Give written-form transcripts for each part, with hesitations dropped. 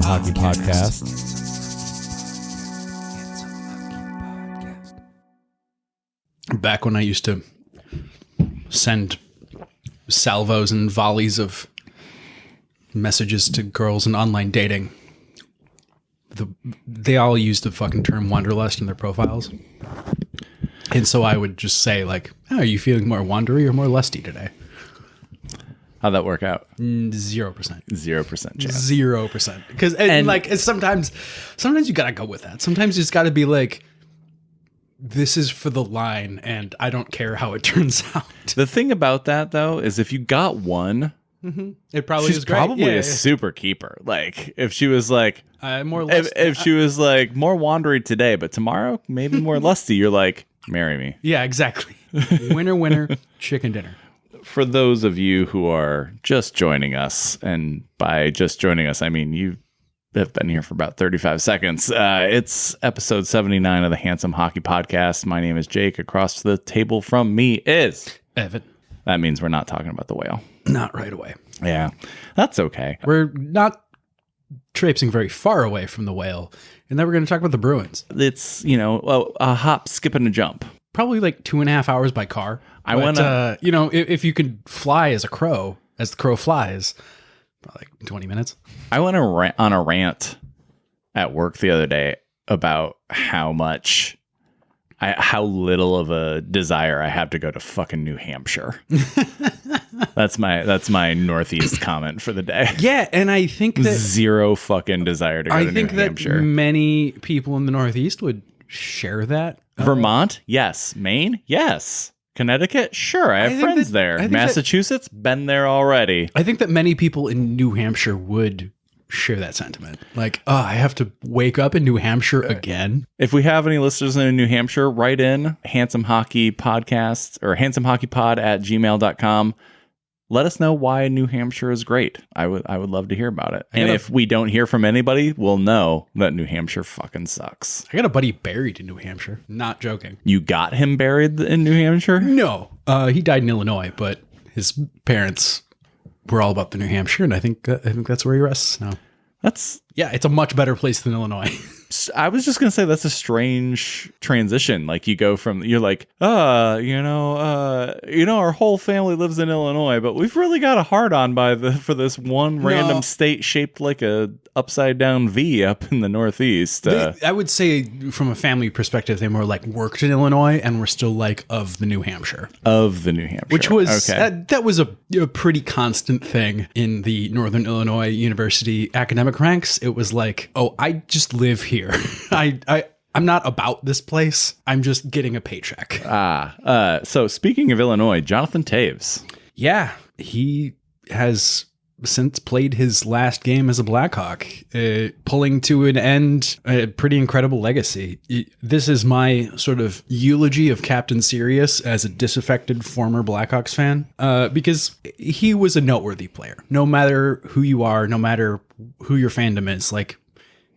Hockey Podcast. Back when I used to send salvos and volleys of messages to girls in online dating, they all used the fucking term wanderlust in their profiles. And so I would just say, like, oh, are you feeling more wandery or more lusty today? How'd that work out? 0%. 0% chance. 0%. Because like sometimes you gotta go with that. Sometimes you just gotta be like, this is for the line, and I don't care how it turns out. The thing about that though is if you got one, it probably she's is great. probably a super keeper. Like if she was like more lusty, if she was like more wandery today, but tomorrow maybe more lusty, you're like, marry me. Yeah, exactly. Winner, chicken dinner. For those of you who are just joining us, and by just joining us, I mean you have been here for about 35 seconds. It's episode 79 of the Handsome Hockey Podcast. My name is Jake. Across the table from me is Evan. That means we're not talking about the whale. Not right away. Yeah, that's okay. We're not traipsing very far away from the whale, and then we're going to talk about the Bruins. It's, a hop, skip, and a jump. Probably like 2.5 hours by car. I want to, if you could fly as the crow flies, probably like 20 minutes. I went on a rant at work the other day about how little of a desire I have to go to fucking New Hampshire. That's my Northeast comment for the day. Yeah, and I think that zero fucking desire to go to New Hampshire. I think that many people in the Northeast would share that. Vermont, yes. Maine, yes. Connecticut, sure. I have friends there. Massachusetts, been there already. I think that many people in New Hampshire would share that sentiment. Like, oh, I have to wake up in New Hampshire again. If we have any listeners in New Hampshire, write in Handsome Hockey Podcast or handsomehockeypod@gmail.com. Let us know why New Hampshire is great. I would love to hear about it. And if we don't hear from anybody, we'll know that New Hampshire fucking sucks. I got a buddy buried in New Hampshire. Not joking. You got him buried in New Hampshire? No. He died in Illinois, but his parents were all about the New Hampshire, and I think that's where he rests now. It's a much better place than Illinois. I was just going to say that's a strange transition. Like you're like, our whole family lives in Illinois, but we've really got a hard on for this one random state shaped like a upside down V up in the Northeast. I would say from a family perspective, they more like worked in Illinois and were still like of the New Hampshire. Which was, okay. That was a pretty constant thing in the Northern Illinois University academic ranks. It was like, oh, I just live here. I'm not about this place. I'm just getting a paycheck. So speaking of Illinois, Jonathan Toews. Yeah, he has since played his last game as a Blackhawk, pulling to an end a pretty incredible legacy. This is my sort of eulogy of Captain Sirius as a disaffected former Blackhawks fan, because he was a noteworthy player. No matter who you are, no matter who your fandom is, like,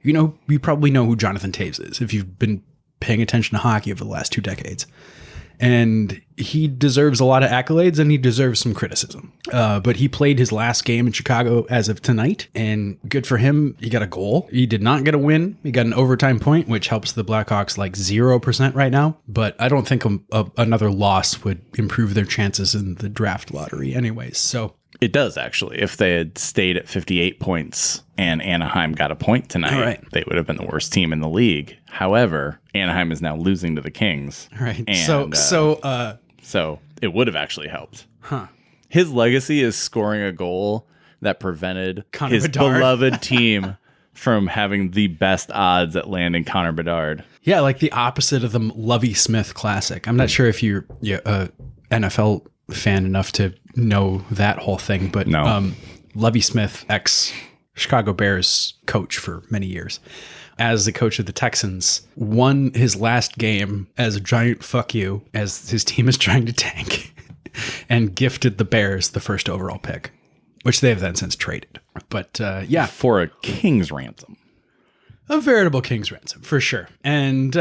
you probably know who Jonathan Toews is if you've been paying attention to hockey over the last 2 decades. And he deserves a lot of accolades and he deserves some criticism. But he played his last game in Chicago as of tonight, and good for him. He got a goal. He did not get a win. He got an overtime point, which helps the Blackhawks like 0% right now. But I don't think another loss would improve their chances in the draft lottery anyways. So it does, actually. If they had stayed at 58 points and Anaheim got a point tonight, They would have been the worst team in the league. However, Anaheim is now losing to the Kings. Right. And, so it would have actually helped. Huh. His legacy is scoring a goal that prevented Connor his Bedard. beloved team from having the best odds at landing Connor Bedard. Yeah, like the opposite of the Lovie Smith Classic. I'm not sure if you're a NFL fan enough to know that whole thing, but no. Lovie Smith, ex-Chicago Bears coach for many years, as the coach of the Texans, won his last game as a giant fuck you as his team is trying to tank and gifted the Bears the first overall pick, which they have then since traded. But yeah, for a king's ransom. a veritable king's ransom for sure. And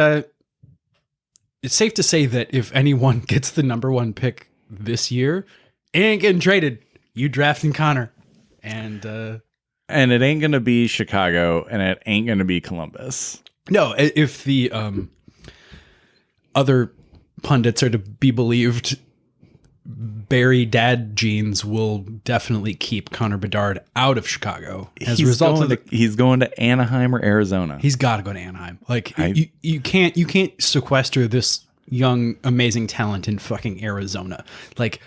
it's safe to say that if anyone gets the number 1 pick this year, it ain't getting traded. You drafting Connor. And it ain't going to be Chicago, and it ain't going to be Columbus. No, if the other pundits are to be believed, Barry dad genes will definitely keep Connor Bedard out of Chicago. As a result of he's going to Anaheim or Arizona. He's got to go to Anaheim. Like you can't sequester this young amazing talent in fucking Arizona. Like,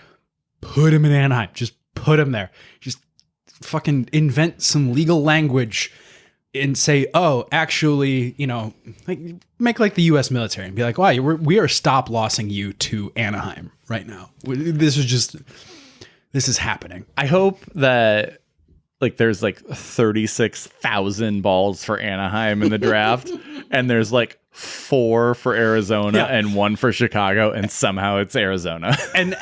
put him in Anaheim. Just put him there. Just fucking invent some legal language and say, oh, actually, you know, like make like the U.S. military and be like, wow, we are stop lossing you to Anaheim right now. This is happening. I hope that like there's like 36,000 balls for Anaheim in the draft, and there's like 4 for Arizona and 1 for Chicago, and somehow it's Arizona. And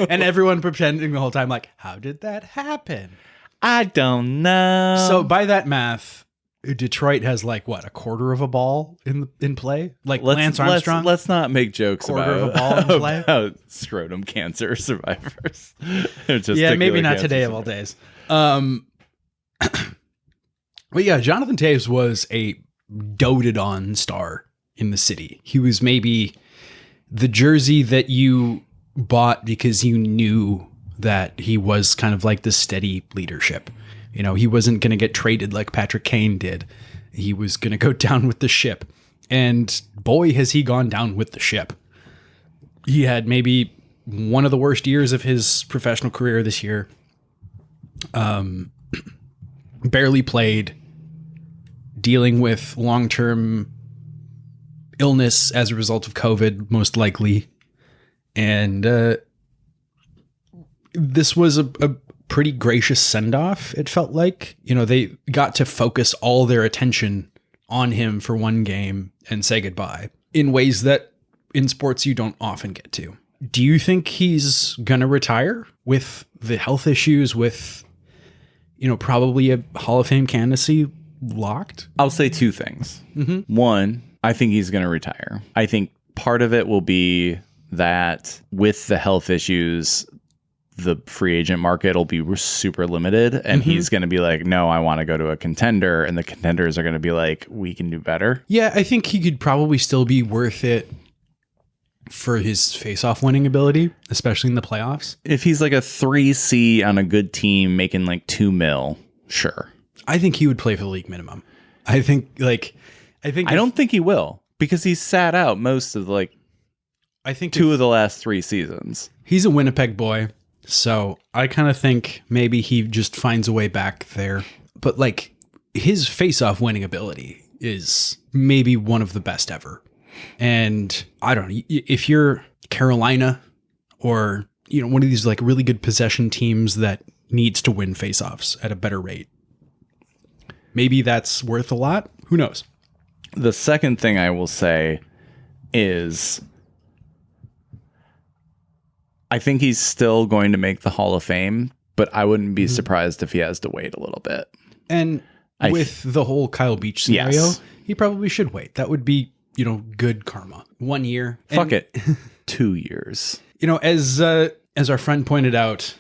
everyone pretending the whole time, like, how did that happen? I don't know. So by that math, Detroit has like what, a quarter of a ball in play? Like Lance Armstrong? Let's not make jokes quarter of a ball in play? about scrotum cancer survivors. Yeah, maybe not today of all days. But yeah, Jonathan Toews was a doted on star in the city. He was maybe the jersey that you bought because you knew that he was kind of like the steady leadership. You know, he wasn't going to get traded like Patrick Kane did. He was going to go down with the ship. And boy, has he gone down with the ship. He had maybe one of the worst years of his professional career this year. Barely played, dealing with long-term illness as a result of COVID, most likely. And this was a pretty gracious send-off, it felt like. You know, they got to focus all their attention on him for one game and say goodbye in ways that in sports you don't often get to. Do you think he's going to retire with the health issues, with, you know, probably a Hall of Fame candidacy locked? I'll say 2 things. Mm-hmm. One, I think he's going to retire. I think part of it will be that with the health issues, the free agent market will be super limited, and he's going to be like, no, I want to go to a contender. And the contenders are going to be like, we can do better. Yeah, I think he could probably still be worth it for his face-off winning ability, especially in the playoffs. If he's like a 3C on a good team making like $2 million, sure. I think he would play for the league minimum. I don't think he will, because he's sat out most of I think 2 of the last 3 seasons. He's a Winnipeg boy. So I kind of think maybe he just finds a way back there. But like, his face-off winning ability is maybe one of the best ever. And I don't know, if you're Carolina or, you know, one of these like really good possession teams that needs to win face-offs at a better rate, maybe that's worth a lot. Who knows? The second thing I will say is, I think he's still going to make the Hall of Fame, but I wouldn't be surprised if he has to wait a little bit. And with the whole Kyle Beach scenario, he probably should wait. That would be, you know, good karma. 1 year. Fuck it. 2 years. You know, as our friend pointed out,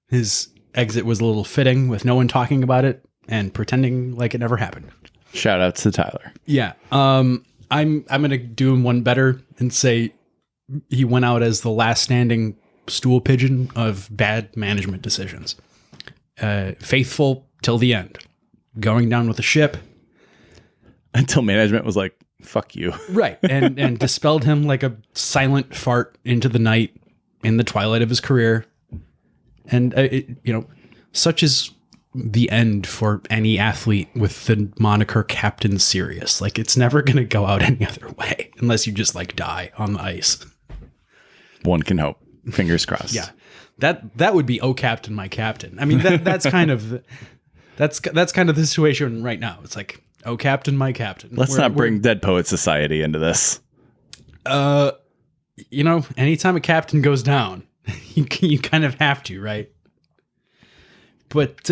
his exit was a little fitting with no one talking about it and pretending like it never happened. Shout out to Tyler. Yeah. I'm going to do him one better and say he went out as the last standing stool pigeon of bad management decisions. Faithful till the end. Going down with the ship. Until management was like, fuck you. Right. And dispelled him like a silent fart into the night in the twilight of his career. And, you know, such is the end for any athlete with the moniker Captain Serious. Like, it's never going to go out any other way unless you just like die on the ice. One can hope. Fingers crossed. Yeah. That would be, oh, Captain, my Captain. I mean, that's kind of that's kind of the situation right now. It's like, oh, Captain, my Captain. Let's not bring Dead Poet Society into this. You know, anytime a captain goes down, you kind of have to, right? But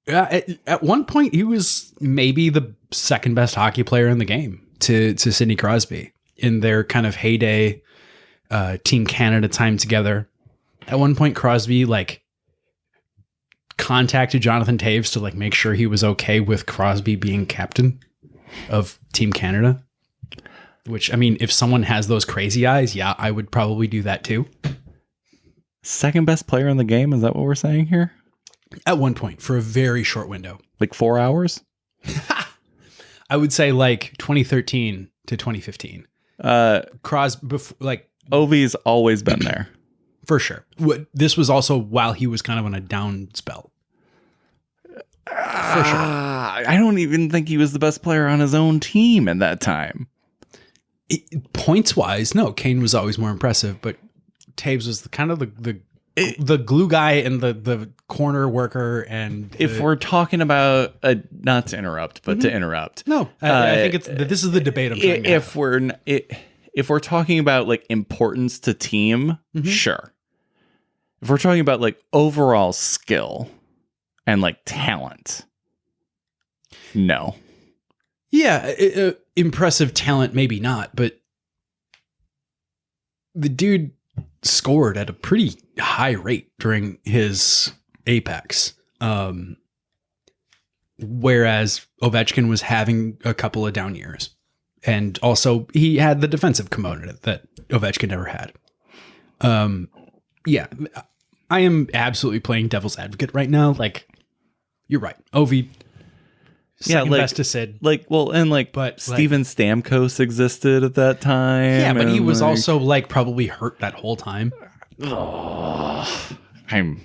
at one point, he was maybe the second best hockey player in the game to Sidney Crosby in their kind of heyday Team Canada time together. At one point, Crosby like contacted Jonathan Toews to like make sure he was okay with Crosby being captain of Team Canada. Which, I mean, if someone has those crazy eyes, yeah, I would probably do that too. Second best player in the game? Is that what we're saying here? At one point, for a very short window. Like 4 hours? I would say like 2013 to 2015. Crosby, like Ovi's always been there. For sure. This was also while he was kind of on a down spell. For sure. I don't even think he was the best player on his own team at that time. Points wise, no, Kane was always more impressive, but Toews was the glue guy and the corner worker. And if we're talking about not to interrupt, but to interrupt, no, I think this is the debate I'm trying to have. If we're talking about like importance to team, sure. If we're talking about like overall skill and like talent, no. Yeah, impressive talent, maybe not, but the dude scored at a pretty high rate during his apex. Whereas Ovechkin was having a couple of down years. And also he had the defensive component that Ovechkin never had. Yeah, I am absolutely playing devil's advocate right now. Like, you're right. Ovi, second best to Sid. Like, well, and like, but Steven Stamkos existed at that time. Yeah, but he was also like probably hurt that whole time. Oh, I'm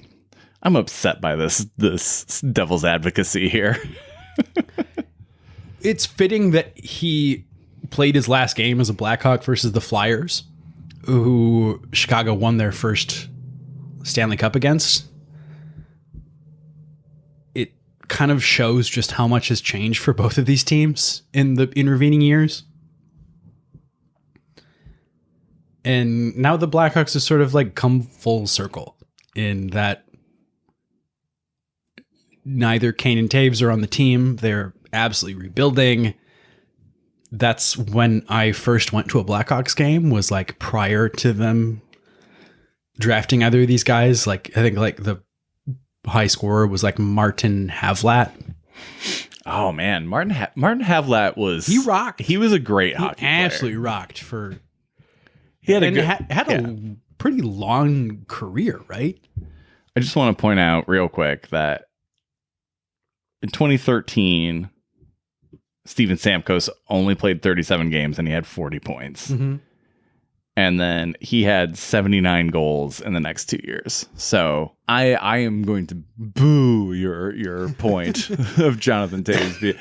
upset by this devil's advocacy here. It's fitting that he played his last game as a Blackhawk versus the Flyers, who Chicago won their first Stanley Cup against. It kind of shows just how much has changed for both of these teams in the intervening years. And now the Blackhawks have sort of like come full circle in that neither Kane and Toews are on the team. They're absolutely rebuilding. That's when I first went to a Blackhawks game, was like prior to them drafting either of these guys. Like, I think like the high scorer was like Martin Havlat. Oh man, Martin Havlat he rocked. He was a great hockey player. Absolutely rocked for. He had a pretty long career, right? I just want to point out real quick that in 2013, Steven Stamkos only played 37 games and he had 40 points. Mm-hmm. And then he had 79 goals in the next 2 years. So I am going to boo your point of Jonathan Toews.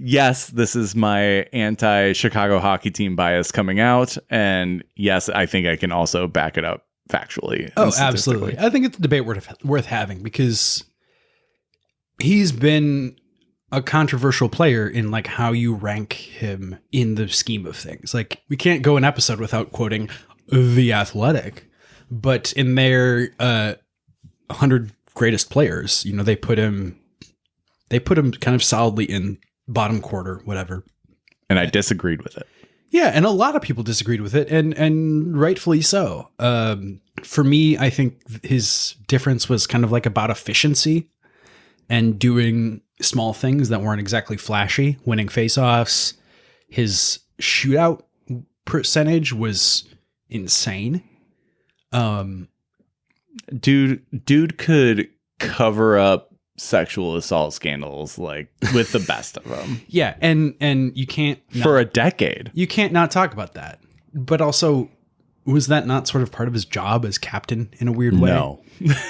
Yes, this is my anti-Chicago hockey team bias coming out. And yes, I think I can also back it up factually. Oh, absolutely. I think it's a debate worth having because he's been a controversial player in like how you rank him in the scheme of things. Like, we can't go an episode without quoting The Athletic, but in their 100 greatest players, you know, they put him kind of solidly in bottom quarter, whatever. And I disagreed with it. Yeah, and a lot of people disagreed with it, and rightfully so. For me, I think his difference was kind of like about efficiency and doing small things that weren't exactly flashy, winning faceoffs. His shootout percentage was insane. Dude could cover up sexual assault scandals like with the best of them. Yeah, and you can't for a decade. You can't not talk about that. But also, was that not sort of part of his job as captain in a weird way? No.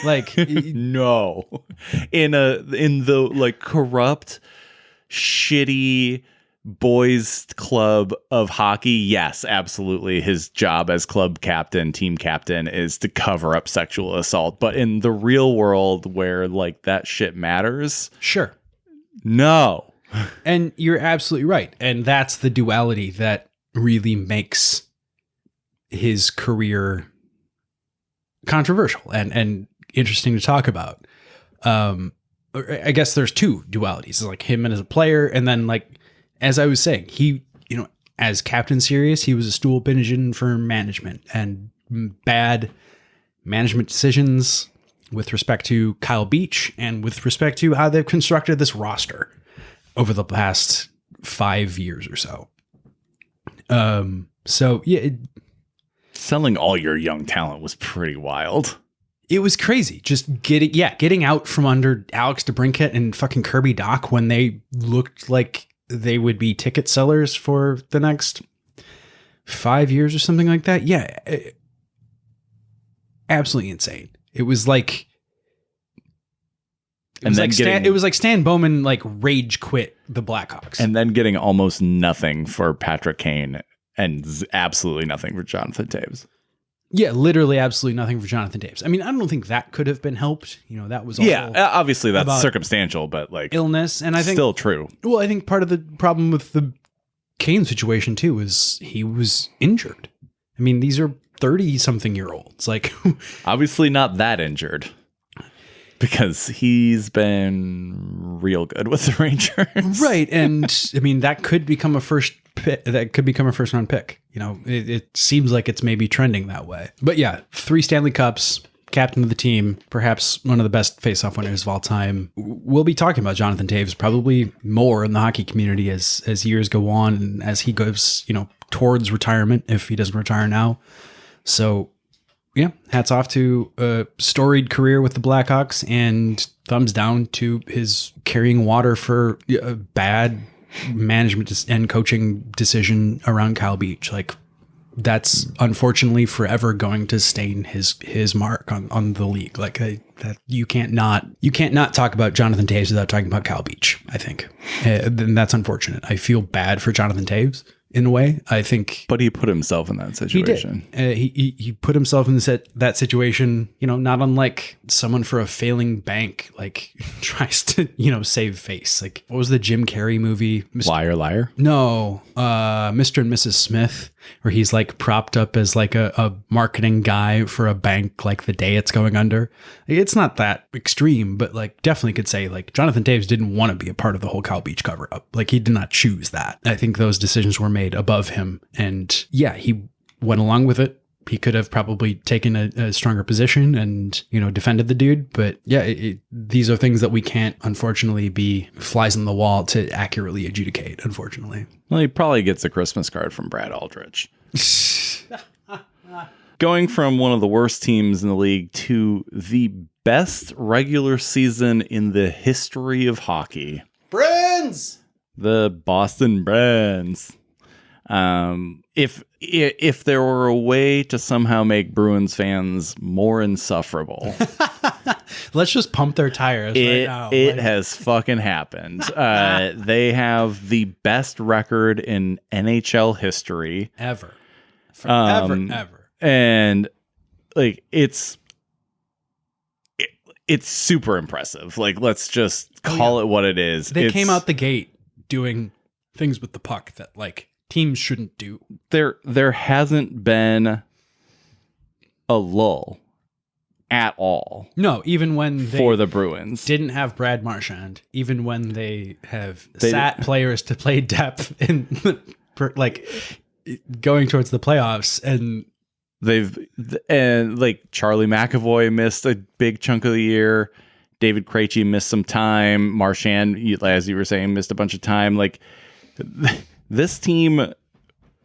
Like no. In the like corrupt, shitty boys club of hockey, yes, absolutely. His job as club captain, team captain, is to cover up sexual assault. But in the real world where like that shit matters, sure. No. And you're absolutely right. And that's the duality that really makes his career controversial and interesting to talk about. I guess there's two dualities. It's like him and as a player, and then like as I was saying, he, you know, as Captain Serious, he was a stool pigeon for management and bad management decisions with respect to Kyle Beach and with respect to how they've constructed this roster over the past 5 years or so. So yeah, selling all your young talent was pretty wild. it was crazy. Just getting out from under Alex DeBrincat and fucking Kirby Doc when they looked like they would be ticket sellers for the next 5 years or something like that. Yeah. Absolutely insane. It was like, it was like Stan Bowman like rage quit the Blackhawks. And then getting almost nothing for Patrick Kane and absolutely nothing for Jonathan Toews. Yeah, literally absolutely nothing for Jonathan Toews. I mean, I don't think that could have been helped. You know, that was all obviously that's circumstantial, but like illness. And I think still true. Well, I think part of the problem with the Kane situation too is he was injured. I mean, these are 30-something-year-olds. Like, obviously not that injured, because he's been real good with the Rangers, right? And I mean, that could become a first pick. That could become a first-round pick. You know, it seems like it's maybe trending that way. But yeah, 3 Stanley Cups, captain of the team, perhaps one of the best face-off winners of all time. We'll be talking about Jonathan Toews probably more in the hockey community as years go on and as he goes, you know, towards retirement if he doesn't retire now. So, yeah, hats off to a storied career with the Blackhawks and thumbs down to his carrying water for a bad management and coaching decision around Kyle Beach. Like, that's unfortunately forever going to stain his mark on the league. Like, that you can't not talk about Jonathan Toews without talking about Kyle Beach, I think. And that's unfortunate. I feel bad for Jonathan Toews in a way, I think. But he put himself in that situation. He did. He put himself in that situation, you know, not unlike someone for a failing bank, like tries to, you know, save face. Like, what was the Jim Carrey movie? Liar, Liar? No, Mr. and Mrs. Smith, where he's like propped up as like a marketing guy for a bank, like the day it's going under. It's not that extreme, but like definitely could say like Jonathan Toews didn't want to be a part of the whole Kyle Beach cover up. Like, he did not choose that. I think those decisions were made above him. And yeah, he went along with it. He could have probably taken a stronger position and, you know, defended the dude. But yeah, these are things that we can't, unfortunately, be flies on the wall to accurately adjudicate, unfortunately. Well, he probably gets a Christmas card from Brad Aldrich. Going from one of the worst teams in the league to the best regular season in the history of hockey. Bruins! The Boston Bruins. If there were a way to somehow make Bruins fans more insufferable, let's just pump their tires right now. It has fucking happened. They have the best record in NHL history ever. Ever. And like it's super impressive. Like, let's just call it what it is. They came out the gate doing things with the puck that like teams shouldn't do. There hasn't been a lull at all. No, even when for the Bruins didn't have Brad Marchand, even when they sat players to play depth in like going towards the playoffs, and like Charlie McAvoy missed a big chunk of the year. David Krejci missed some time. Marchand, as you were saying, missed a bunch of time. Like, this team,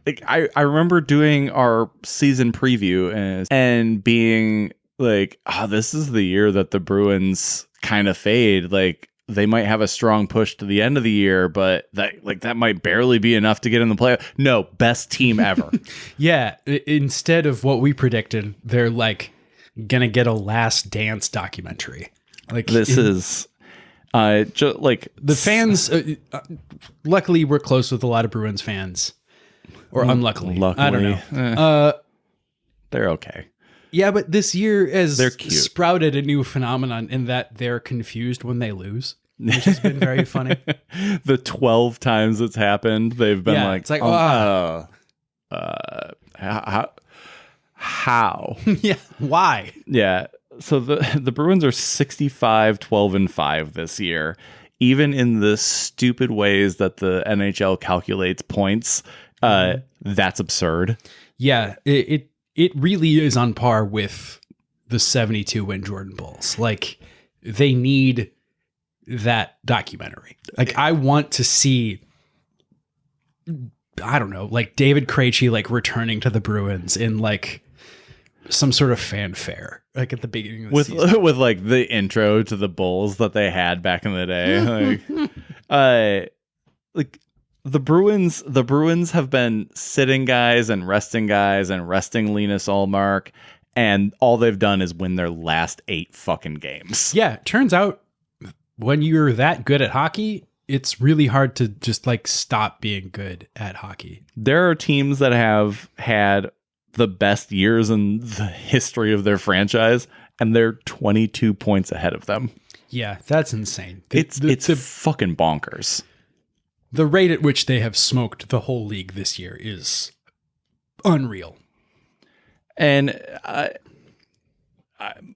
like, I remember doing our season preview and being like, this is the year that the Bruins kind of fade. Like, they might have a strong push to the end of the year, but that might barely be enough to get in the playoff. No, best team ever. Yeah. Instead of what we predicted, they're like gonna get a Last Dance documentary. Like, this is just like the fans. Luckily, we're close with a lot of Bruins fans, or unluckily, I don't know. They're okay. Yeah, but this year they're cute. Sprouted a new phenomenon in that they're confused when they lose, which has been very funny. The 12 times it's happened, they've been like, it's like, how? Yeah, why? Yeah, So the Bruins are 65-12-5 this year. Even in the stupid ways that the NHL calculates points, that's absurd. Yeah, it really is on par with the 72 win Jordan Bulls. Like, they need that documentary. Like, I want to see, I don't know, like David Krejci like returning to the Bruins in like some sort of fanfare, like at the beginning of the season. With like the intro to the Bulls that they had back in the day. Like the Bruins have been sitting guys and resting Linus Ullmark, and all they've done is win their last 8 fucking games. Yeah, turns out when you're that good at hockey, it's really hard to just like stop being good at hockey. There are teams that have had the best years in the history of their franchise, and they're 22 points ahead of them. Yeah, that's insane. It's fucking bonkers. The rate at which they have smoked the whole league this year is unreal. And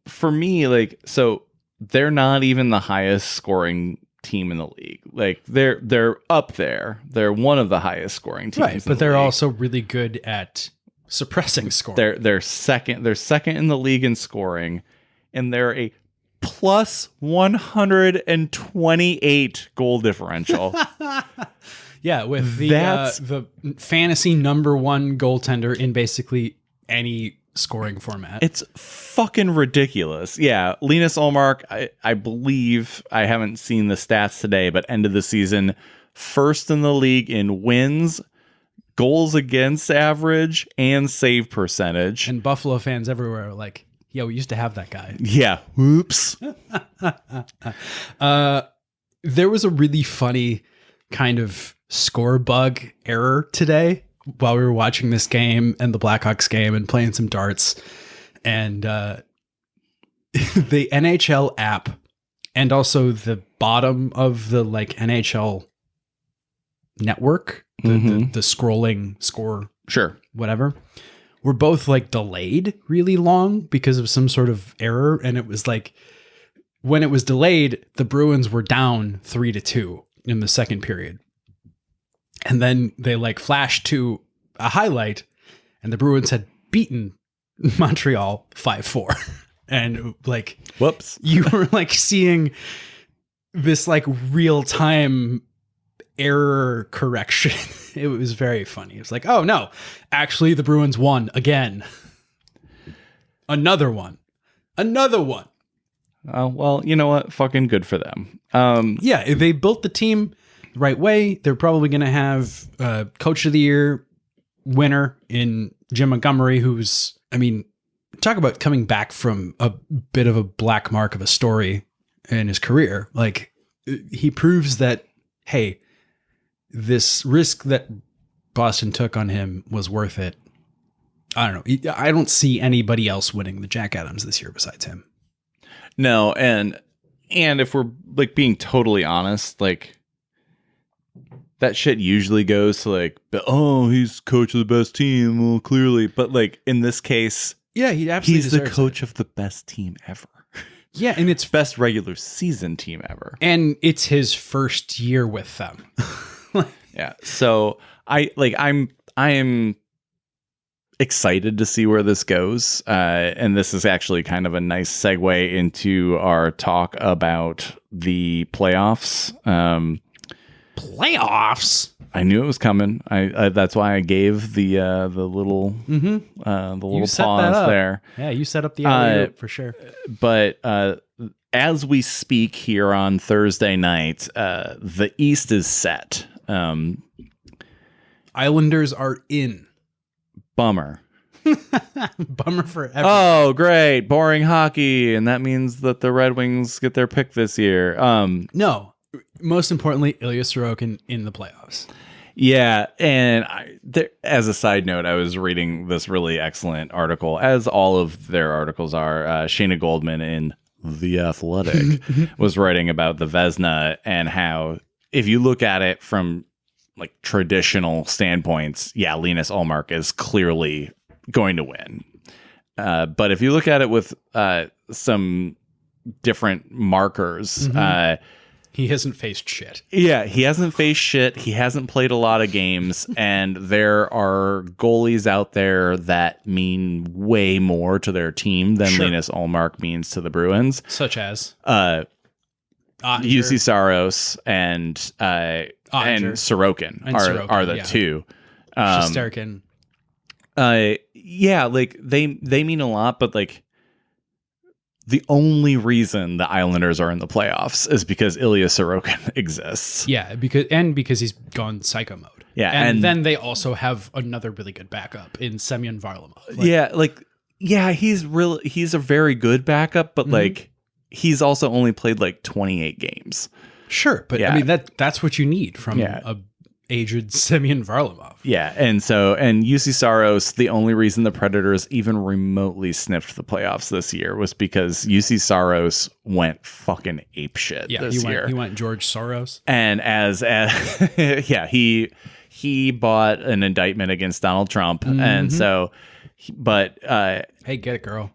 for me, like, so they're not even the highest scoring team in the league. Like, they're up there. They're one of the highest scoring teams. Right, but they're also really good at suppressing scoring. They're second in the league in scoring, and they're a plus 128 goal differential. Yeah, with the fantasy number 1 goaltender in basically any scoring format. It's fucking ridiculous. Yeah, Linus Ullmark, I believe, I haven't seen the stats today, but end of the season, first in the league in wins, goals against average, and save percentage. And Buffalo fans everywhere are like, yeah, we used to have that guy. Yeah. Whoops. There was a really funny kind of score bug error today while we were watching this game and the Blackhawks game and playing some darts. And the NHL app and also the bottom of the like NHL network, the scrolling score, sure, whatever, were both like delayed really long because of some sort of error. And it was like, when it was delayed, the Bruins were down 3-2 in the second period. And then they like flashed to a highlight and the Bruins had beaten Montreal 5-4. And like, whoops, you were like seeing this like real time error correction. It was very funny. It was like, oh no, actually the Bruins won again. Another one. Well, you know what? Fucking good for them. Yeah, if they built the team the right way, they're probably going to have Coach of the Year winner in Jim Montgomery, who's, I mean, talk about coming back from a bit of a black mark of a story in his career. Like, he proves that, hey, this risk that Boston took on him was worth it. I don't know. I don't see anybody else winning the Jack Adams this year besides him. No, and if we're like being totally honest, like that shit usually goes to like, oh, he's coach of the best team, well, clearly, but like in this case, yeah, he absolutely he's the coach of the best team ever. Yeah, and it's best regular season team ever, and it's his first year with them. Yeah, so I am excited to see where this goes, and this is actually kind of a nice segue into our talk about the playoffs. Playoffs. I knew it was coming. I that's why I gave the little pause there. Yeah, you set up the alley for sure. But as we speak here on Thursday night, the East is set. Islanders are in. Bummer. Bummer for everyone. Oh, great. Boring hockey. And that means that the Red Wings get their pick this year. No. Most importantly, Ilya Sorokin in the playoffs. Yeah. And as a side note, I was reading this really excellent article, as all of their articles are. Shayna Goldman in The Athletic was writing about the Vezina and how, if you look at it from like traditional standpoints, yeah, Linus Ullmark is clearly going to win. But if you look at it with some different markers. He hasn't faced shit. Yeah, he hasn't faced shit. He hasn't played a lot of games, and there are goalies out there that mean way more to their team than Linus Ullmark means to the Bruins. Such as UC Saros and Sorokin are the two. Shesterkin. Yeah, like they mean a lot, but like the only reason the Islanders are in the playoffs is because Ilya Sorokin exists. Yeah, because he's gone psycho mode. Yeah, and then they also have another really good backup in Semyon Varlamov. He's a very good backup, but like he's also only played like 28 games. Sure, but I mean that's what you need from a aged Semyon Varlamov. Yeah, and UC Saros, the only reason the Predators even remotely sniffed the playoffs this year was because UC Saros went fucking apeshit this year. He went George Soros. And as he bought an indictment against Donald Trump, and so, hey, get it, girl.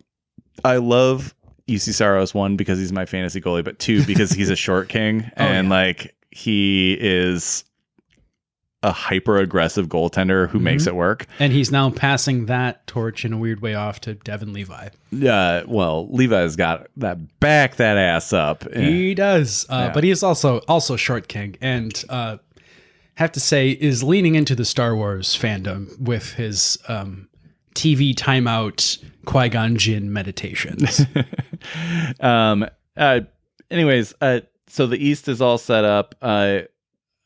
I love UC Saros, one, because he's my fantasy goalie, but two, because he's a short king, like he is a hyper aggressive goaltender who makes it work. And he's now passing that torch in a weird way off to Devin Levi. Well, Levi's got that back that ass up. He does. But he is also short king, and have to say is leaning into the Star Wars fandom with his TV timeout Qui-Gon Jinn meditations. Anyways, so the East is all set up.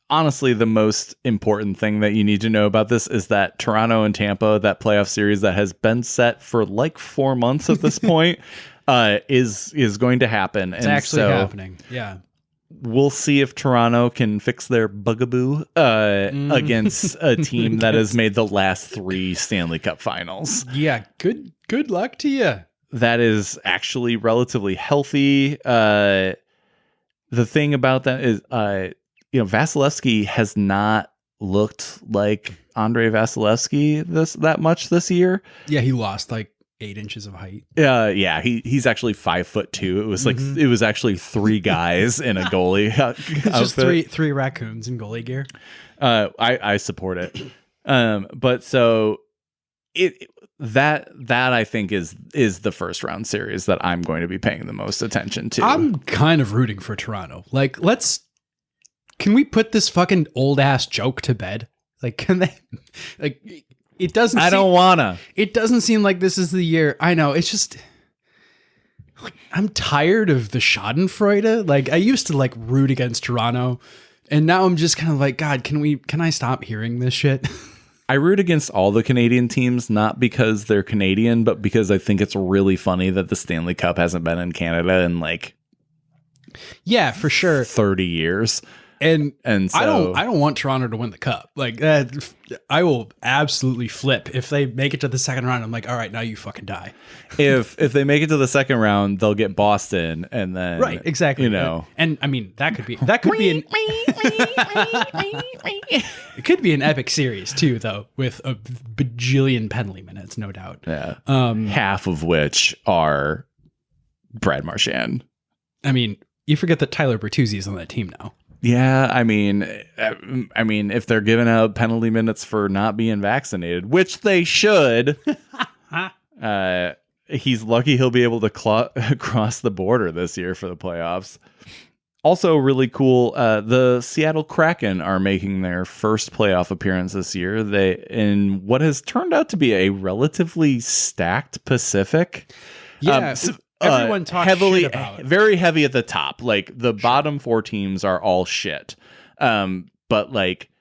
Honestly, the most important thing that you need to know about this is that Toronto and Tampa, that playoff series that has been set for like 4 months at this point, is going to happen. It's actually happening. Yeah. We'll see if Toronto can fix their bugaboo against a team that has made the last 3 Stanley Cup finals. Yeah, good luck to you. That is actually relatively healthy. The thing about that is, Vasilevsky has not looked like Andrei Vasilevsky that much this year. Yeah, he lost like 8 inches of height. Yeah, he's actually 5'2". It was like it was actually 3 guys in a goalie outfit. Just three raccoons in goalie gear. I support it. But so that I think is the first round series that I'm going to be paying the most attention to. I'm kind of rooting for Toronto. Like, can we put this fucking old ass joke to bed? Like, can they? Like, it doesn't. I don't wanna. It doesn't seem like this is the year. I know. It's just, I'm tired of the Schadenfreude. Like, I used to like root against Toronto, and now I'm just kind of like, God, can I stop hearing this shit? I root against all the Canadian teams, not because they're Canadian, but because I think it's really funny that the Stanley Cup hasn't been in Canada in like, yeah, for sure, 30 years. And so, I don't want Toronto to win the cup. Like, I will absolutely flip if they make it to the second round. I'm like, all right, now you fucking die. If they make it to the second round, they'll get Boston, and then right, exactly. And I mean that could be an it could be an epic series too, though, with a bajillion penalty minutes, no doubt. Yeah, half of which are Brad Marchand. I mean, you forget that Tyler Bertuzzi is on that team now. Yeah, I mean, if they're giving out penalty minutes for not being vaccinated, which they should, he's lucky he'll be able to cross the border this year for the playoffs. Also, really cool, the Seattle Kraken are making their first playoff appearance this year. They in what has turned out to be a relatively stacked Pacific. Yeah. Everyone talks heavily, shit about. Very heavy at the top. Like the bottom 4 teams are all shit. But like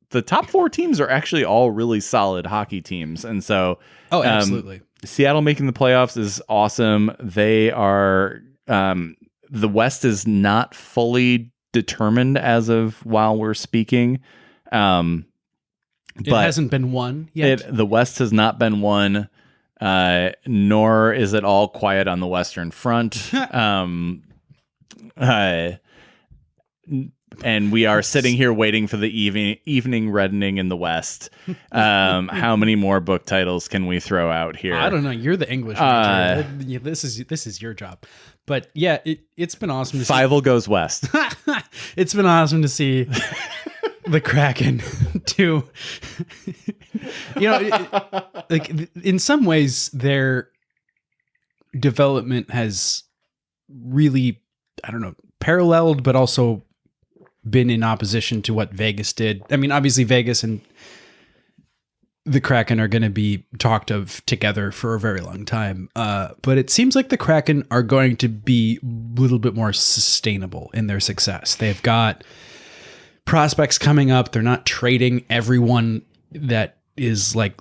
the top 4 teams are actually all really solid hockey teams. And so, absolutely. Seattle making the playoffs is awesome. They are, the West is not fully determined as of while we're speaking. But it hasn't been won yet. The West has not been won. Nor is it all quiet on the Western Front. and we are sitting here waiting for the evening reddening in the West. How many more book titles can we throw out here? I don't know. You're the English major. This is your job. But yeah, it's been awesome to see. Fievel goes west. It's been awesome to see the Kraken do. Like in some ways, their development has really, I don't know, paralleled, but also been in opposition to what Vegas did. I mean, obviously Vegas and the Kraken are going to be talked of together for a very long time. But it seems like the Kraken are going to be a little bit more sustainable in their success. They've got prospects coming up. They're not trading everyone that is like,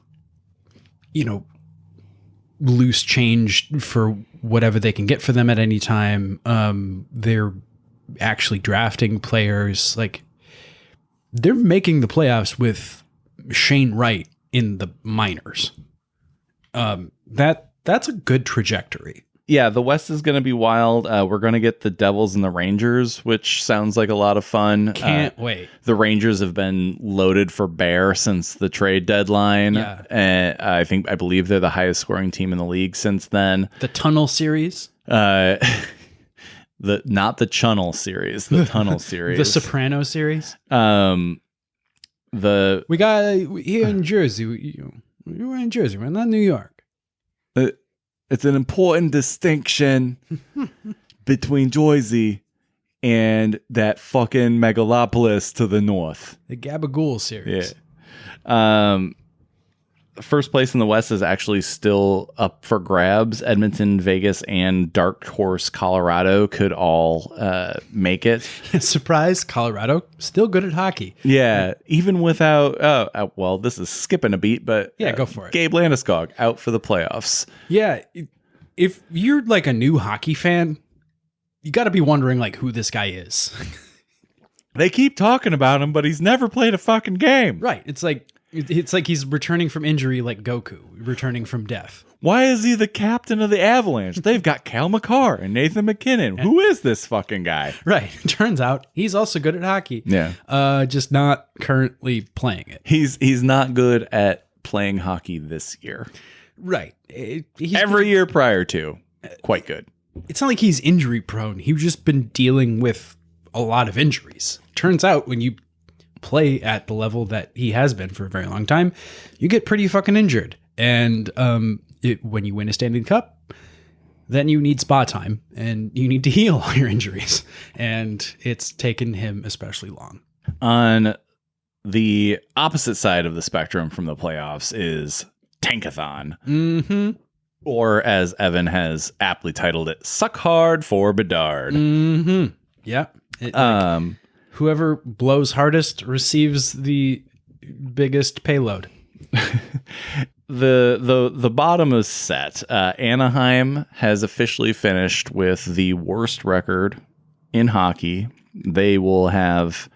loose change for whatever they can get for them at any time. They're actually drafting players. Like, they're making the playoffs with Shane Wright in the minors. That's a good trajectory. Yeah, the West is going to be wild. We're going to get the Devils and the Rangers, which sounds like a lot of fun. Can't wait. The Rangers have been loaded for bear since the trade deadline. Yeah. And I believe they're the highest scoring team in the league since then. The Tunnel series. Not the Chunnel series, the Tunnel series. The Soprano series. We got here in Jersey. We're in Jersey, man, not New York. It's an important distinction between Jersey and that fucking megalopolis to the north. The Gabagool series. Yeah. First place in the West is actually still up for grabs. Edmonton, Vegas, and Dark Horse Colorado could all make it. Surprise, Colorado still good at hockey. Yeah, even without. Well, this is skipping a beat, but yeah, go for it. Gabe Landeskog out for the playoffs. Yeah, if you're like a new hockey fan, you got to be wondering like who this guy is. They keep talking about him, but he's never played a fucking game. Right. It's like he's returning from injury like Goku, returning from death. Why is he the captain of the Avalanche? They've got Cal McCarr and Nathan McKinnon. Who is this fucking guy? Right. Turns out he's also good at hockey. Yeah. Just not currently playing it. He's not good at playing hockey this year. Right. Every year prior to, quite good. It's not like he's injury prone. He's just been dealing with a lot of injuries. Turns out when you play at the level that he has been for a very long time, you get pretty fucking injured. And when you win a Stanley Cup, then you need spa time and you need to heal all your injuries. And it's taken him especially long. On the opposite side of the spectrum from the playoffs is tankathon. Mm-hmm. Or as Evan has aptly titled it, Suck Hard for Bedard. Mm-hmm. Yeah. Whoever blows hardest receives the biggest payload. The bottom is set. Anaheim has officially finished with the worst record in hockey. They will have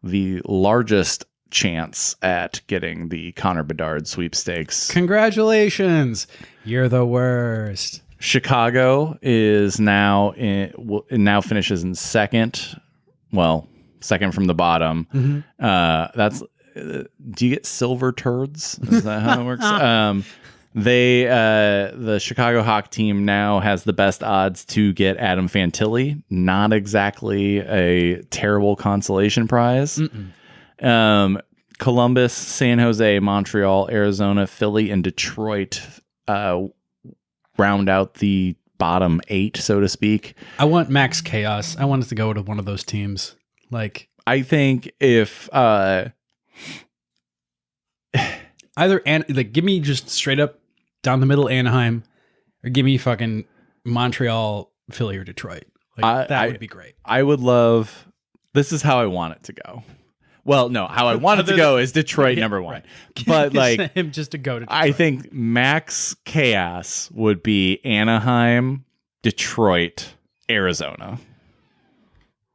the largest chance at getting the Connor Bedard sweepstakes. Congratulations. You're the worst. Chicago is now finishes in second. Well, second from the bottom. Mm-hmm. That's do you get silver turds? Is that how it works? The Chicago Hawk team now has the best odds to get Adam Fantilli. Not exactly a terrible consolation prize. Columbus, San Jose, Montreal, Arizona, Philly, and Detroit round out the bottom 8, so to speak. I want max chaos. I want it to go to one of those teams. Like, I think if give me just straight up down the middle Anaheim, or give me fucking Montreal, Philly, or Detroit. Like, that would be great. I would love. This is how I want it to go. Well, no, how I want it to go is Detroit number 1. Right. But like him just to go to Detroit. I think max chaos would be Anaheim, Detroit, Arizona.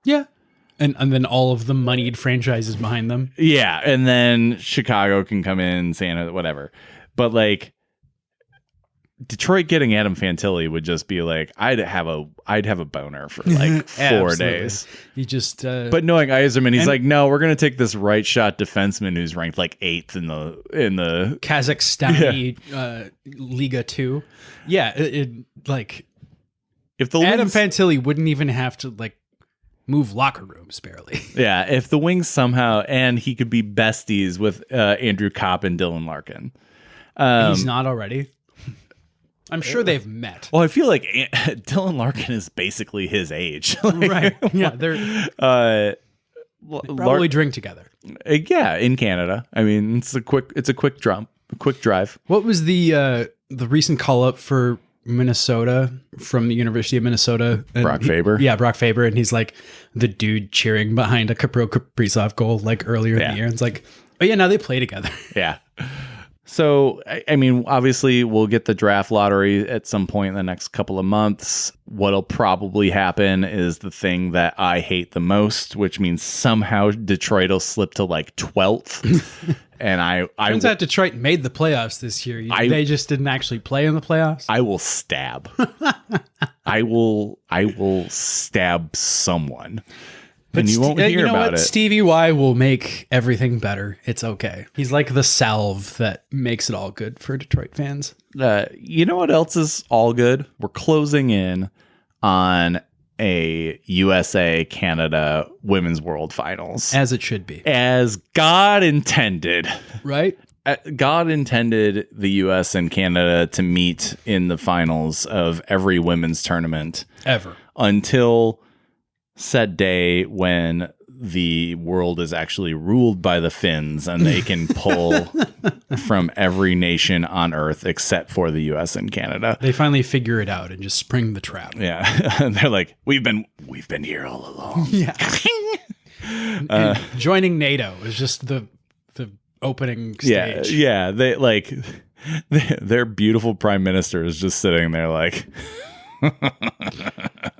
Yeah. And then all of the moneyed franchises behind them. Yeah, and then Chicago can come in, Santa, whatever. But like Detroit getting Adam Fantilli would just be like, I'd have a boner for like 4 days. He just, but knowing Yzerman, he's like, no, we're gonna take this right shot defenseman who's ranked like 8th in the Kazakhstani Liga 2. Yeah, like if the Adam Wings, Fantilli wouldn't even have to like move locker rooms barely. yeah, if the Wings somehow, and he could be besties with Andrew Kopp and Dylan Larkin. He's not already. I'm sure they've met. Well, I feel like Dylan Larkin is basically his age. Right. Yeah, they're probably drink together. Yeah, in Canada. I mean, it's a quick drive. What was the recent call up for Minnesota from the University of Minnesota? Brock Faber. Yeah, Brock Faber, and he's like the dude cheering behind a Kaprizov goal like earlier in the year. It's like, oh yeah, now they play together. Yeah. So, I mean, obviously, we'll get the draft lottery at some point in the next couple of months. What'll probably happen is the thing that I hate the most, which means somehow Detroit will slip to like 12th. And Turns out Detroit made the playoffs this year. They just didn't actually play in the playoffs. I will stab. I will stab someone. And you won't hear about it. Stevie Y will make everything better. It's okay. He's like the salve that makes it all good for Detroit fans. You know what else is all good? We're closing in on a USA Canada Women's World Finals. As it should be. As God intended. Right? God intended the US and Canada to meet in the finals of every women's tournament. Ever. Until said day when the world is actually ruled by the Finns and they can pull from every nation on earth except for the US and Canada. They finally figure it out and just spring the trap. Yeah. They're like, we've been here all along. Yeah. And joining NATO is just the opening stage. Yeah. They like their beautiful prime minister is just sitting there like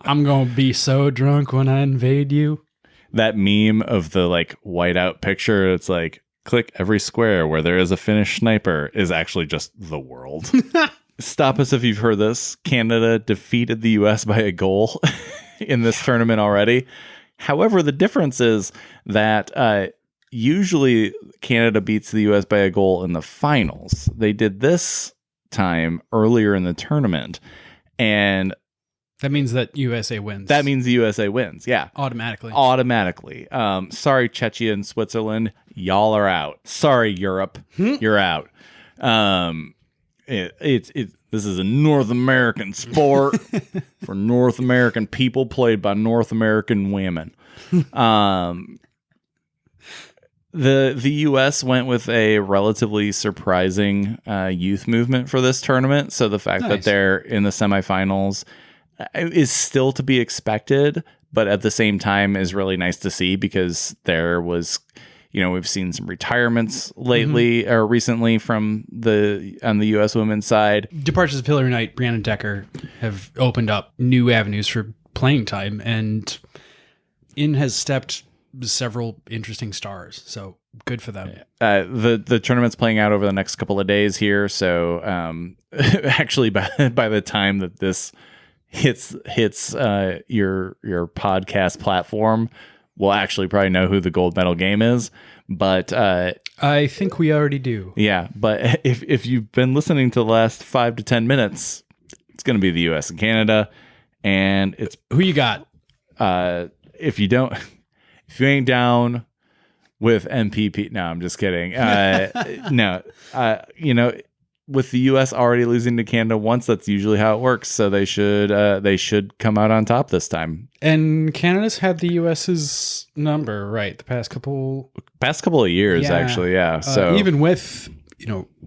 I'm going to be so drunk when I invade you. That meme of the like whiteout picture, it's like, click every square where there is a Finnish sniper is actually just the world. Stop us if you've heard this. Canada defeated the US by a goal in this tournament already. However, the difference is that usually Canada beats the US by a goal in the finals. They did this time earlier in the tournament. And that means that USA wins. That means the USA wins. Yeah. Automatically. Sorry, Czechia and Switzerland. Y'all are out. Sorry, Europe. You're out. This is a North American sport for North American people played by North American women. The US went with a relatively surprising youth movement for this tournament. So the fact that they're in the semifinals is still to be expected, but at the same time is really nice to see because there was, we've seen some retirements lately or recently on the US women's side. Departures of Hillary Knight, Brianna Decker have opened up new avenues for playing time, and in has stepped several interesting stars. So good for them. The tournament's playing out over the next couple of days here. So actually by the time that this hits your podcast platform, we'll actually probably know who the gold medal game is. But I think we already do. Yeah, but if you've been listening to the last 5 to 10 minutes, it's going to be the US and Canada, and it's who you got. If you ain't down with MPP, no, I'm just kidding. With the U.S. already losing to Canada once, that's usually how it works. So they should come out on top this time. And Canada's had the U.S.'s number, right? The past couple of years, actually, yeah. So even with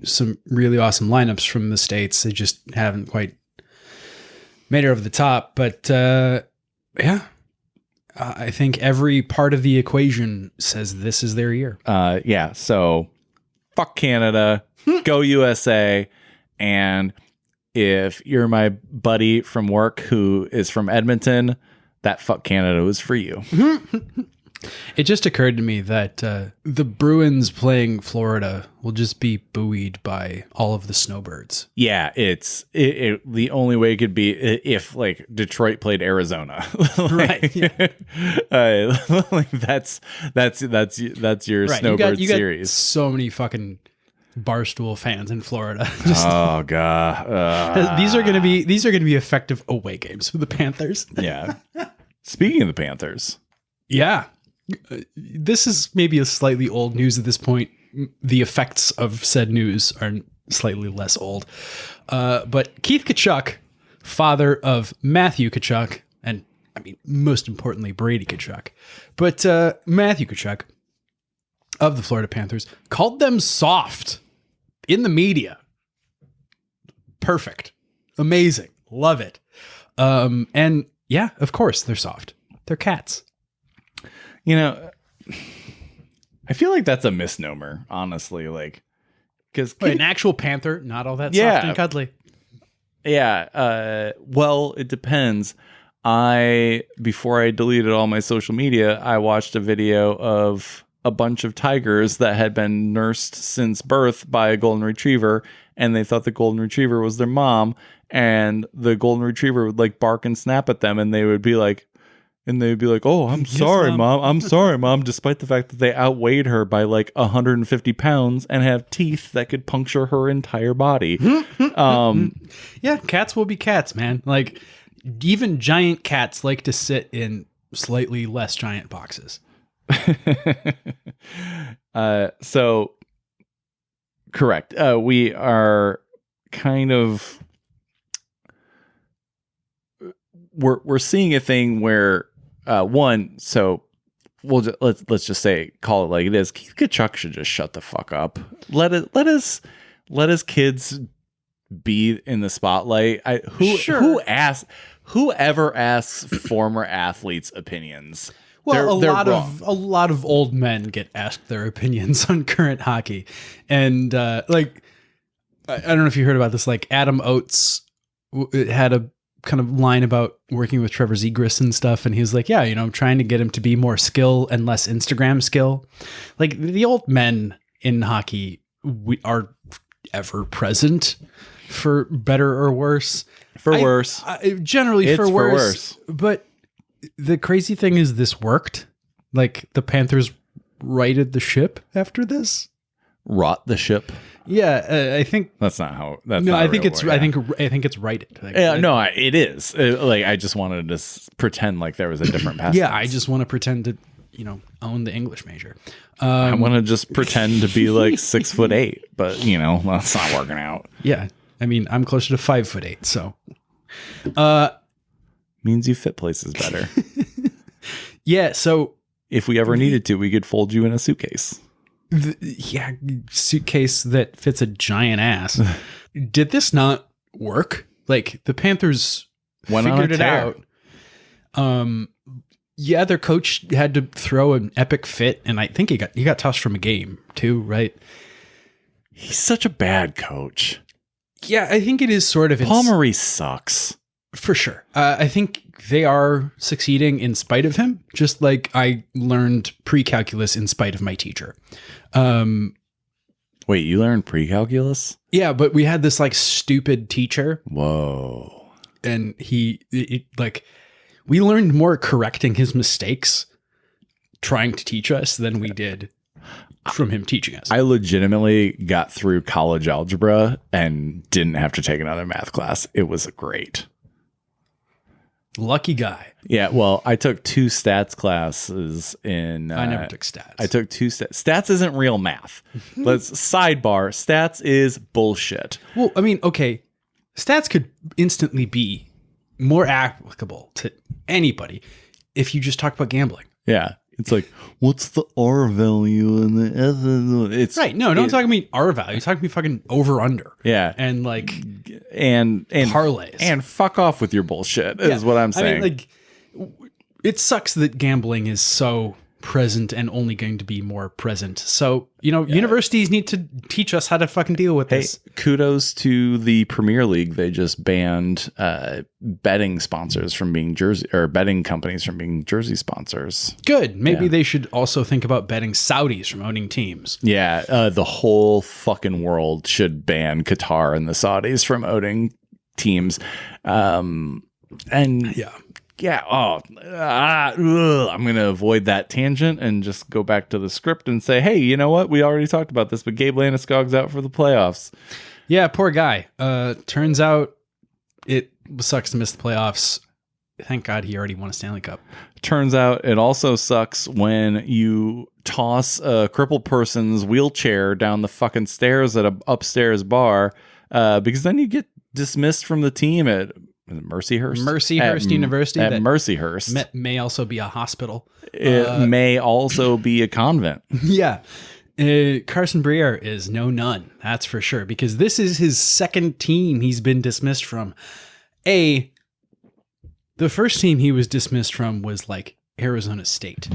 some really awesome lineups from the States, they just haven't quite made it over the top. But I think every part of the equation says this is their year. So fuck Canada. Go USA. And if you're my buddy from work who is from Edmonton, that fuck Canada was for you. It just occurred to me that the Bruins playing Florida will just be buoyed by all of the snowbirds. Yeah, the only way it could be if like Detroit played Arizona, Right? Yeah. Like that's your Right. snowbird you series. got so many fucking Barstool fans in Florida. Oh god, these are gonna be effective away games for the Panthers. Yeah. Speaking of the Panthers, Yeah. This is maybe a slightly old news at this point. The effects of said news are slightly less old. But Keith Tkachuk, father of Matthew Tkachuk, and I mean, most importantly, Brady Tkachuk, but Matthew Tkachuk of the Florida Panthers called them soft in the media. Perfect. Amazing. Love it. And yeah, of course, they're soft. They're cats. you know, I feel like that's a misnomer, honestly. Like, because an actual panther, not all that Yeah. soft and cuddly. Yeah. Well, it depends. Before I deleted all my social media, I watched a video of a bunch of tigers that had been nursed since birth by a golden retriever, and they thought the golden retriever was their mom, and the golden retriever would like bark and snap at them, and they would be like, "Oh, I'm sorry, Mom. I'm sorry, Mom," despite the fact that they outweighed her by like 150 pounds and have teeth that could puncture her entire body. Yeah, cats will be cats, man. Like, even giant cats like to sit in slightly less giant boxes. So correct. We are kind of we're seeing a thing where so let's just say, call it like it is. Keith Tkachuk should just shut the fuck up. Let his kids be in the spotlight. Whoever asks former athletes' opinions? Well, they're a lot of old men get asked their opinions on current hockey, and like, I don't know if you heard about this. Like, Adam Oates had a kind of line about working with Trevor Zegras and stuff, and he was like, "Yeah, I'm trying to get him to be more skill and less Instagram skill." Like, the old men in hockey are ever present, for better or worse. Worse. Generally, It's for worse. But the crazy thing is, this worked. Like, the Panthers righted the ship after this. Rot the ship. Yeah, I think That's not how. That's no. not I a think real it's. word, I yeah. think it's righted. Like, No, it is. Like, I just wanted to pretend like there was a different past. Yeah, tense. I just want to pretend to own the English major. I want to just pretend to be like 6'8", but that's not working out. Yeah, I mean, I'm closer to 5'8", so. Means you fit places better. Yeah, so If we ever needed to, we could fold you in a suitcase. Suitcase that fits a giant ass. Did this not work? Like, the Panthers Went on a figured it tear. out. Yeah, their coach had to throw an epic fit, and I think he got tossed from a game too, right? He's such a bad coach. Yeah, I think it is sort of Paul Maurice sucks. for sure. I think they are succeeding in spite of him, just like I learned pre-calculus in spite of my teacher. Wait, you learned pre-calculus? Yeah, but we had this like stupid teacher, Whoa. and we learned more correcting his mistakes trying to teach us than we did from him teaching us. I legitimately got through college algebra and didn't have to take another math class. It was great. Lucky guy. Yeah, well, I took 2 stats classes in... I never took stats. I took 2 stats. Stats isn't real math. Let's sidebar. Stats is bullshit. Well, I mean, okay, stats could instantly be more applicable to anybody if you just talk about gambling. Yeah. It's like, what's the R value and the S? It's Right. No, don't talk about R value. Talk about fucking over under. Yeah. And like And parlays. And fuck off with your bullshit is what I'm saying. I mean, like, it sucks that gambling is so present and only going to be more present. So, universities need to teach us how to fucking deal with this. Kudos to the Premier League. They just banned betting sponsors from being betting companies from being jersey sponsors. Good. Maybe they should also think about betting Saudis from owning teams. Yeah, the whole fucking world should ban Qatar and the Saudis from owning teams. I'm going to avoid that tangent and just go back to the script and say, hey, you know what? We already talked about this, but Gabe Landeskog's out for the playoffs. Yeah, poor guy. Turns out it sucks to miss the playoffs. Thank God he already won a Stanley Cup. Turns out it also sucks when you toss a crippled person's wheelchair down the fucking stairs at an upstairs bar, because then you get dismissed from the team at Mercyhurst University. At Mercyhurst. May also be a hospital. It may also be a convent. Yeah. Carson Briere is no none. That's for sure. Because this is his second team he's been dismissed from. The first team he was dismissed from was like Arizona State.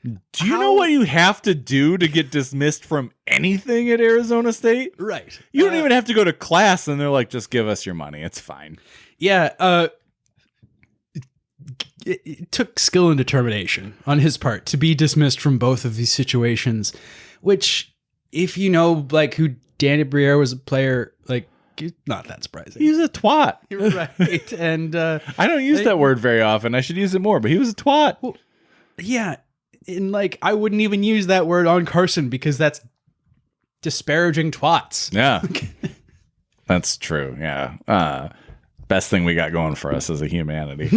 Do you know what you have to do to get dismissed from anything at Arizona State? Right. You don't even have to go to class, and they're like, just give us your money. It's fine. Yeah, it took skill and determination on his part to be dismissed from both of these situations, which, if you know, like, who Danny Briere was a player, like, not that surprising. He's a twat. Right, and... I don't use that word very often. I should use it more, but he was a twat. Well, yeah, and, like, I wouldn't even use that word on Carson because that's disparaging twats. Yeah, that's true, yeah. Best thing we got going for us as a humanity.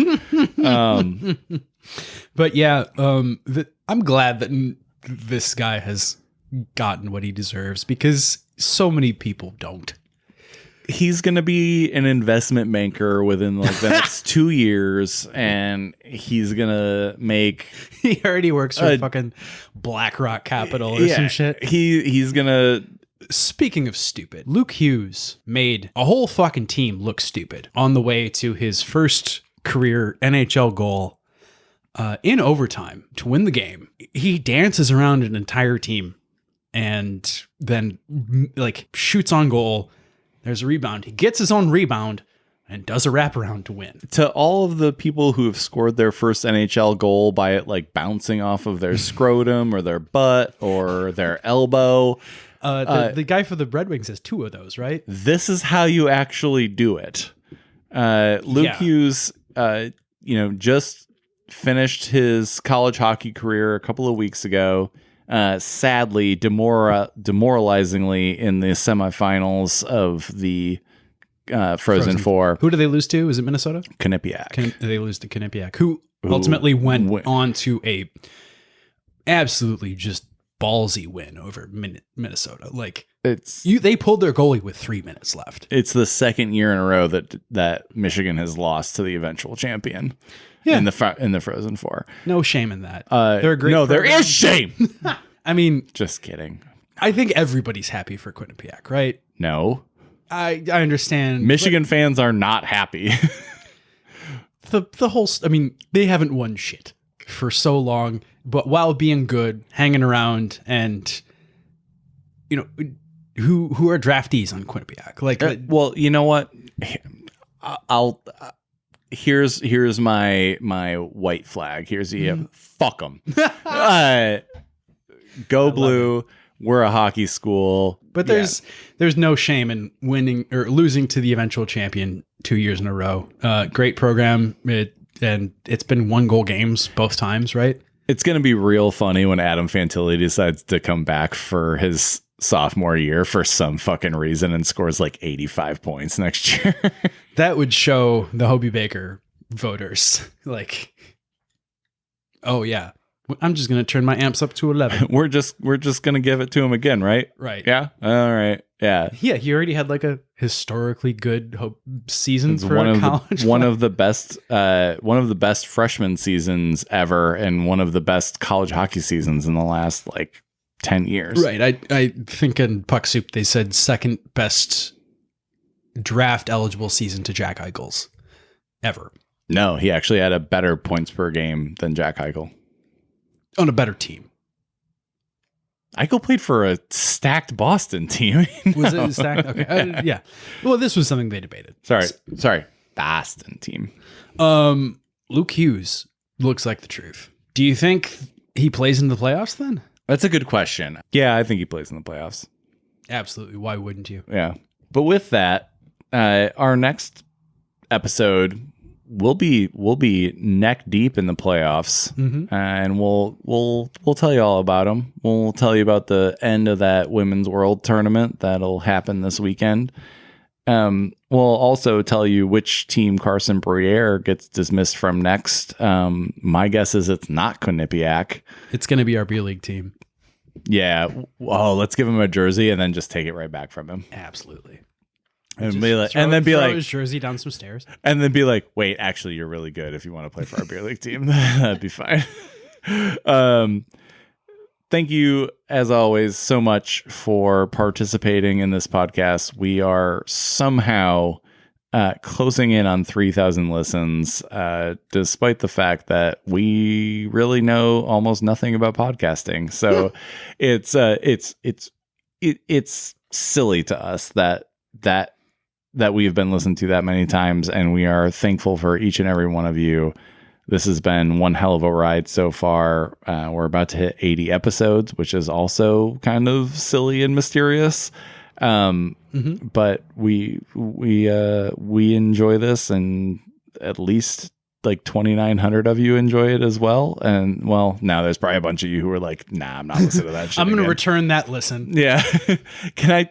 But yeah, I'm glad that this guy has gotten what he deserves because so many people don't. He's going to be an investment banker within like the next 2 years, and he's going to make... He already works for fucking BlackRock Capital or some shit. He's going to... Speaking of stupid, Luke Hughes made a whole fucking team look stupid on the way to his first career NHL goal in overtime to win the game. He dances around an entire team and then like shoots on goal. There's a rebound. He gets his own rebound and does a wraparound to win. To all of the people who have scored their first NHL goal by it like bouncing off of their scrotum or their butt or their elbow... The guy for the Red Wings has 2 of those, right? This is how you actually do it. Luke Hughes, just finished his college hockey career a couple of weeks ago. Sadly, demoralizingly in the semifinals of the Frozen Four. Who do they lose to? Is it Minnesota? Quinnipiac. They lose to Quinnipiac, who ultimately went on to a absolutely just ballsy win over Minnesota. Like they pulled their goalie with 3 minutes left. It's the second year in a row that Michigan has lost to the eventual champion in the Frozen Four. No shame in that. They're a great program. There is shame. I mean, just kidding. I think everybody's happy for Quinnipiac, right? No, I understand. Michigan fans are not happy. the whole. I mean, they haven't won shit for so long. But while being good, hanging around, and who are draftees on Quinnipiac? Like, well, you know what? Here's my white flag. Here's the fuck them. Go blue. We're a hockey school. But there's no shame in winning or losing to the eventual champion 2 years in a row. Great program. And it's been 1-goal games both times, right? It's going to be real funny when Adam Fantilli decides to come back for his sophomore year for some fucking reason and scores like 85 points next year. That would show the Hobie Baker voters like, oh yeah, I'm just going to turn my amps up to 11. We're just going to give it to him again, right? Right. Yeah. All right. Yeah. Yeah. He already had like a historically good season for college. One of the best freshman seasons ever, and one of the best college hockey seasons in the last like 10 years. Right. I think in Puck Soup they said second best draft eligible season to Jack Eichel's ever. No, he actually had a better points per game than Jack Eichel. On a better team. Eichel played for a stacked Boston team. Was it stacked? Okay. Yeah. Well, this was something they debated. Sorry. Boston team. Luke Hughes looks like the truth. Do you think he plays in the playoffs then? That's a good question. Yeah, I think he plays in the playoffs. Absolutely. Why wouldn't you? Yeah. But with that, our next episode we'll be neck deep in the playoffs, and we'll tell you all about them. We'll tell you about the end of that Women's World Tournament that'll happen this weekend. We'll also tell you which team Carson Briere gets dismissed from next. My guess is it's not Quinnipiac. It's going to be our B League team. Yeah. Oh, let's give him a jersey and then just take it right back from him. Absolutely. And just be like, throw, and then be throw like, his jersey down some stairs. And then be like, wait, actually, you're really good if you want to play for our beer league team. That'd be fine. Thank you, as always, so much for participating in this podcast. We are somehow closing in on 3,000 listens, despite the fact that we really know almost nothing about podcasting. So it's silly to us that we've been listened to that many times, and we are thankful for each and every one of you. This has been one hell of a ride so far. We're about to hit 80 episodes, which is also kind of silly and mysterious. But we enjoy this, and at least like 2,900 of you enjoy it as well. And well, now there's probably a bunch of you who are like, nah, I'm not listening to that shit. I'm going to again. return that listen. Yeah. Can I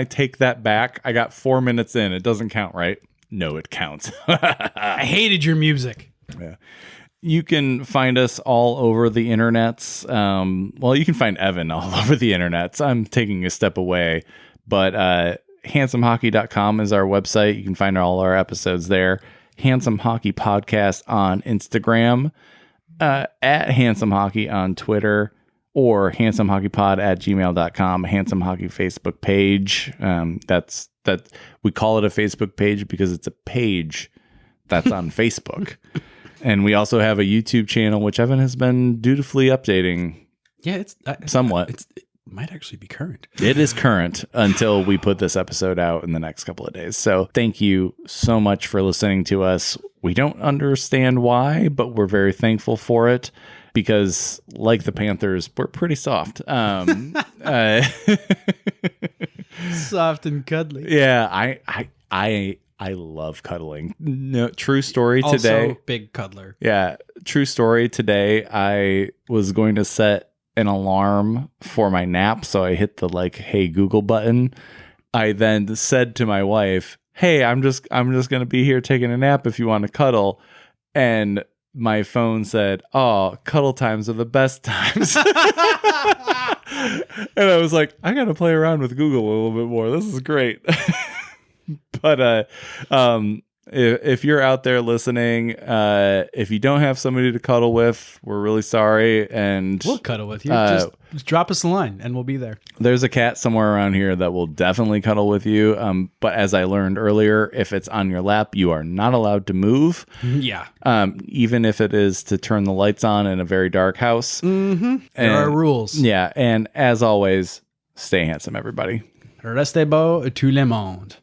take that back? I got 4 minutes in. It doesn't count, right? No, it counts. I hated your music. Yeah. You can find us all over the internets. Well, you can find Evan all over the internets. I'm taking a step away, but handsomehockey.com is our website. You can find all our episodes there. Handsome Hockey Podcast on Instagram, at Handsome Hockey on Twitter, or handsomehockeypod@gmail.com. Handsome Hockey Facebook page. That we call it a Facebook page because it's a page that's on Facebook. And we also have a YouTube channel, which Evan has been dutifully updating. Yeah, it's somewhat. It might actually be current. It is current until we put this episode out in the next couple of days. So thank you so much for listening to us. We don't understand why, but we're very thankful for it because, like the Panthers, we're pretty soft. Soft and cuddly. Yeah, I love cuddling. No, true story today. Also, big cuddler. Yeah, true story today. I was going to set an alarm for my nap, so I hit the hey Google button. I then said to my wife, hey, I'm just gonna be here taking a nap if you want to cuddle. And my phone said, oh, cuddle times are the best times. And I was like, I gotta play around with Google a little bit more. This is great. But if you're out there listening, if you don't have somebody to cuddle with, we're really sorry. And we'll cuddle with you. Just drop us a line and we'll be there. There's a cat somewhere around here that will definitely cuddle with you. But as I learned earlier, if it's on your lap, you are not allowed to move. Yeah. Even if it is to turn the lights on in a very dark house. There are rules. Yeah. And as always, stay handsome, everybody. Restez beau tout le monde.